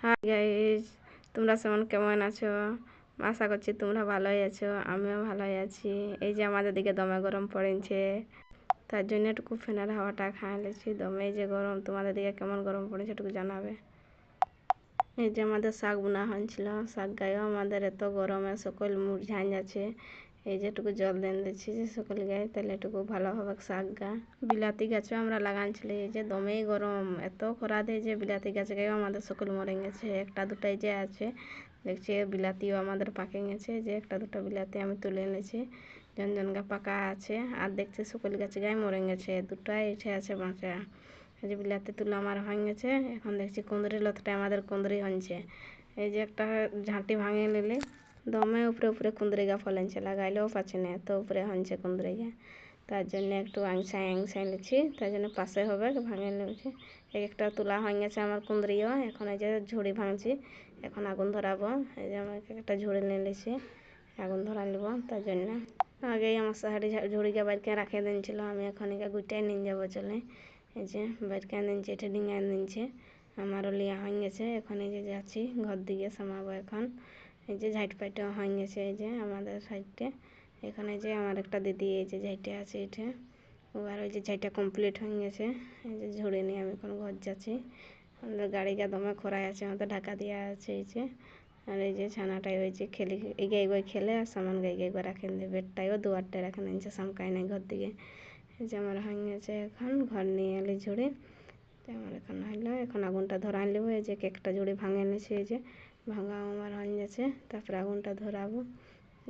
Hi guys, তোমরা কেমন আছো? আশা করছি তোমরা ভালোই আছো, আমিও ভালোই আছি। এই যে আমাদের দিকে দমে গরম পড়েছে, তার জন্য একটু ফ্যানের হাওয়াটা খাই লেছি। দমে যে গরম, তোমাদের দিকে কেমন গরম পড়েছে একটু জানাবে। এই যে আমাদের শাক বোনা হয়েছিল, শাক গায়েও আমাদের এত গরমে সকল মুরঝাই যাচ্ছে। এই যেটুকু জল দেন দিচ্ছি যে সকল গায়ে, তাহলে এটুকু ভালো হবে শাক গা। বিলাতি গাছও আমরা লাগাইছিলি, এই যে দমেই গরম এত খরা দেয় যে বিলাতি গাছ গায়েও আমাদের সকল মরে গেছে। একটা দুটাই যে আছে দেখছি, বিলাতিও আমাদের পাকে গেছে। যে একটা দুটো বিলাতি আমি তুলে এনেছি, জন গা পাকা আছে। আর দেখছি সকল গাছ গায়ে মরে গেছে, দুটাই উঠে আছে বাঁচা। এই যে বিলাতি তুলে আমার হয়ে গেছে। এখন দেখছি কুঁদরি লতটা আমাদের কুঁদরি হচ্ছে। এই যে একটা ঝাঁটি ভাঙে নিলে দমে উপরে উপরে কুঁদরি গা ফলেছে, লাগাইলেও পাচ্ছে না, এত উপরে হচ্ছে কুঁদরি গা। তার জন্য একটু আংসাই নিচ্ছি, তার জন্য পাশে হবে ভাঙে নিয়েছি। একটা তোলা হয়ে গেছে আমার কুঁদরিও। এখন এই যে ঝুড়ি ভাঙছি, এখন আগুন ধরাবো। এই যে আমাকে একটা ঝুড়ি নিয়ে নিয়েছি, আগুন ধরা নেবো। তার জন্য আগেই আমার শাড়ি ঝুড়িকে বাইরকে রাখে দিয়েছিল, আমি এখন একে গুটাই নিয়ে যাবো চলে। এই যে বাইরকে নিচ্ছে, এটা ডিঙায় নিচ্ছে, আমারও লিয়া হয়ে গেছে। এখন এই যে যাচ্ছি ঘর দিকে সামাবো এখন। এই যে ঝাইট পাইটা হয়ে গেছে, এই যে আমাদের সাইডে। এখানে যে আমার একটা দিদি এই যে ঝাইটে আছে, এটা আর ওই যে ঝাইটা কমপ্লিট হয়ে গেছে। এই যে ঝুড়ি নিয়ে আমি এখন ঘর যাচ্ছি। আমাদের গাড়িটা দমে খরাই আছে, আমাদের ঢাকা দেওয়া আছে। এই যে আর এই যে ছানাটাই ওই যে খেলে এগে এগোয় খেলে, আর সামান গাই এগোয় রাখেন দিয়ে বেডটাইও দুয়ারটায় রাখেন দিচ্ছে, সামকাই নাই ঘর দিকে। এই যে আমার হয়ে গেছে, এখন ঘর নিয়ে এলি ঝুড়ি। আমার এখন হইলো, এখন আগুনটা ধরাই নেবো। এই যে কেকটা ঝুড়ি ভাঙে এনেছি, এই যে ভাঙা আমার হয়ে গেছে। তারপরে আগুনটা ধরাবো।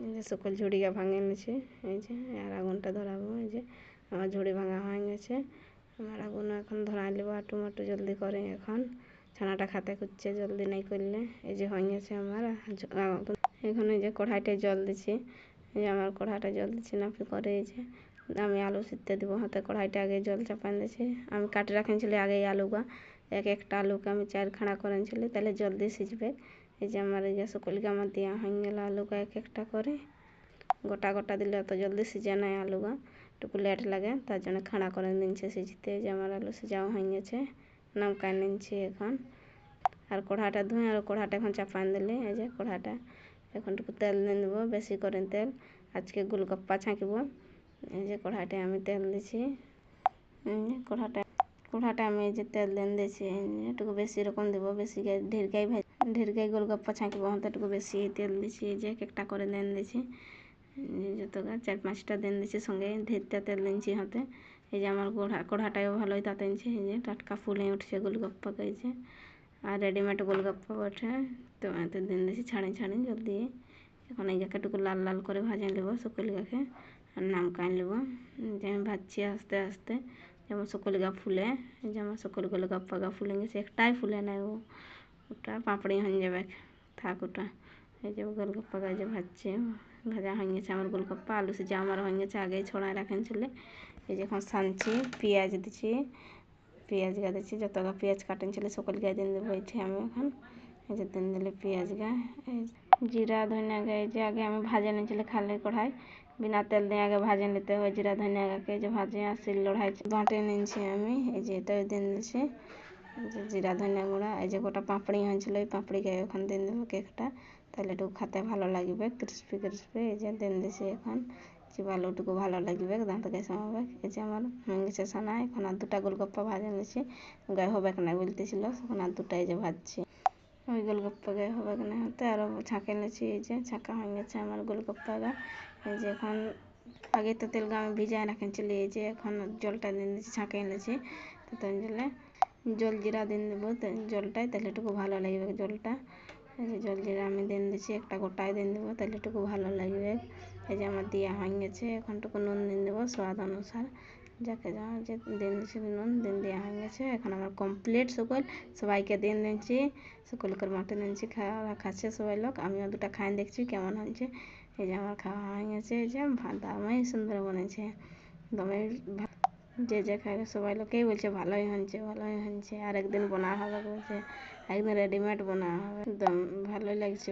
এই যে সকল ঝুড়িটা ভাঙে এনেছি, এই যে আর আগুনটা ধরাবো। এই যে আমার ঝুড়ি ভাঙা হয়ে গেছে, আমার আগুন এখন ধরাই নেবো। আটু জলদি করে, এখন ছানাটা খাতে খুঁজছে, জলদি নাই করলে। এই যে হয়ে গেছে আমার এখন। এই যে কড়াইটায় জল দিচ্ছি, এই যে আমার কড়াইটা জল দিচ্ছি নাপি করে। এই যে আমি আলু সিদ্ধে দেবো, হাতে কড়াইটা আগে জল চাপান দিয়েছি। আমি কাটে রাখেছিলি আগে এই আলুটা, একটা আলুকে আমি 4 খানা করেছিলি, তাহলে জলদি সিঝবে। এই যে আমার এই যে সকলকে আমার দেওয়া হয়ে গেল আলুটা একটা করে। গোটা গোটা দিলে অত জলদি সিজে নাই আলুটা, একটু লেট লাগে, তার জন্য খাড়া করে নিচ্ছে সিঝতে। যে আমার আলু সিজাও হয়ে গেছে, নামকায় নিচ্ছি এখন। আর কড়াটা ধুয়ে আর কড়াটা এখন চাপান দিলে। এই যে কড়াটা এখন একটু তেল দিয়ে দেবো, বেশি করে তেল। আজকে গোলগপ্পা ছাঁকবো। এই যে কড়াইটায় আমি তেল দিছি, কড়াটা আমি এই যে তেল দেন দিয়েছি, একটু বেশি রকম দেবো, বেশি ঢেরকাই গোলগপ্পা ছাঁকবো, হতে একটু বেশি তেল দিছি। এই যে একটা করে দেন দিছি, যত 4-5টা দেন দিছি, সঙ্গে ঢেরটা তেল দিচ্ছি হাতে। এই যে আমার কড়াটাও ভালোই তাতেছে, এই যে টাটকা ফুলে উঠছে গোলগপ্পা গেছে। আর রেডিমেড গোলগপ্পা ওঠে, তো এতে দিন দিছি ছাড়ি জলদি। এখন এই গাকেটুকু লাল লাল করে ভাজে নেবো সকল গাকে, আর নামকাই নেবো। যে আমি ভাজছি আস্তে আস্তে, যেমন সকল গা ফুলে। যে আমার সকল গোলগপ্পা গা ফুলে গেছে, একটাই ফুলে নাই, ওটা পাঁপড়ি হয়ে যাবে, থাক ওটা। এই যে গোলগপ্পা গা যে ভাজছে, ভাজা হয়ে গেছে আমার গোলগপ্পা। আলু সিজা আমার হয়ে গেছে, আগেই ছড়ায় রাখেন ছিলে। এই যে এখন সানছি, পেঁয়াজ দিচ্ছি, পেঁয়াজ গা দিচ্ছি, যত গা পেঁয়াজ কাটেন ছিল সকল গায়ে দিন দেবো। এই আমি এখন এই যে দিন দিলে পেঁয়াজ গা, জিরা ধনিয়া গা। এই যে আগে আমি ভাজে নিয়েছিলি খালি কড়াই, বিনা তেল দিয়ে আগে ভাজে নিতে হয় জিরা ধনিয়া গাকে। যে ভাজে আর শিল লোড়াই বাটে নিয়েছি আমি। এই যে এটাও দিন দিচ্ছি, জিরা ধনিয়া গুঁড়া। এই যে গোটা পাঁপড়ি হয়েছিল, ওই পাঁপড়ি গায়ে এখন দিন দেবো কেকটা, তাহলে একটু খেতে ভালো লাগবে, ক্রিসপি ক্রিসপি। এই যে দিন দিছি এখন, চিবালুটুকু ভালো লাগবে, দাঁত গায়ে সমাবে। এই যে আমার হয়ে গেছে ছানা। এখন আর 2টা গোলগপ্পা ভাজে নিয়েছি, গায়ে হবে না বলতেছিল, এখন আর 2টাই যে ভাজছি। ওই গোলগপ্পা গায়ে হবে না হতে আরও ছাঁকে নিয়েছি। এই যে ছাঁকা হয়ে গেছে আমার গোলগপ্পা গা। এই যে এখন আগে তো তেল গা আমি ভিজায় রাখেছিলি, এই যে এখন জলটা দিন দিচ্ছি, ছাঁকে এনেছি। তো তাই জলে জল জিরা দিন দেবো জলটায়, তাহলে একটু ভালো লাগবে জলটা। এই যে জল জিরা আমি দিন দিচ্ছি, একটা গোটায় দিন দেবো, তাহলে একটু ভালো লাগবে। এই যে আমার দেওয়া হয়ে গেছে, এখন একটু নুন দিন দেবো স্বাদ অনুসার, যাকে যা যে দিন দিচ্ছি নুন দিন দেওয়া হয়ে গেছে। এখন আমার কমপ্লিট সবাইকে দিন দিচ্ছি, সকলকে মাঠে নিচ্ছি, খাচ্ছে সবাই লোক, আমিও 2টা খাই দেখছি কেমন হয়েছে। এই যে আমার খাওয়া হয়ে গেছে, এই যে দামই সুন্দর বনেছে, দমে যে খাইবে সবাই লোকেই বলছে ভালোই হয়েছে ভালোই হয়েছে। আর একদিন বোনা হবে বলছে, একদিন রেডিমেড বোনা হবে, একদম ভালোই লাগছে।